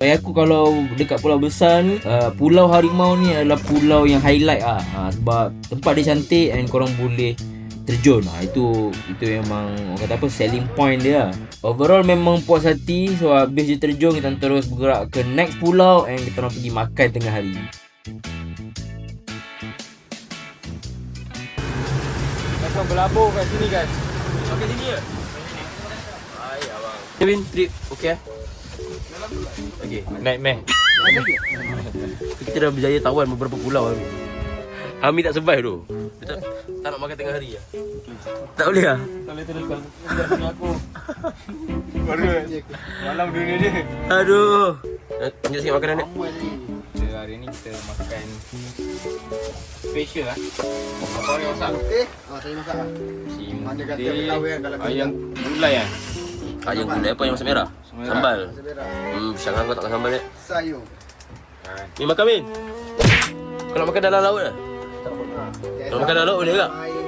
Bagi aku kalau dekat pulau besar ni, Pulau Harimau ni adalah pulau yang highlight lah. Sebab tempat dia cantik and korang boleh terjun. Itu memang orang kata apa, selling point dia lah. Overall memang puas hati. So habis dia terjun, kita terus bergerak ke next pulau and kita orang pergi makan tengah hari. Macam berlabur kat sini guys. Makan sini ke? Hai abang. Kevin, trip okey eh? Okey. Naik meh. Kita dah berjaya tawan beberapa pulau ni. Ami tak survive tu. Dia tak nak makan tengah hari lah. Tak boleh lah. Tak boleh teruskan. Jangan aku. Baru malam dunia dia. Aduh. Tunjuk sikit makanan ni. Hari ni kita makan special lah. Apa yang masak? Saya masak lah. Mana kata Simti, tahu kan kalau ayam gulai kan? Ayam gulai apa yang masak merah? Sambal. Syangkan kau tak makan sambal ni. sayur. Ni makan Min. Kau nak makan dalam laut ke? Tak pernah. Kalau makan dalam laut boleh tak? Air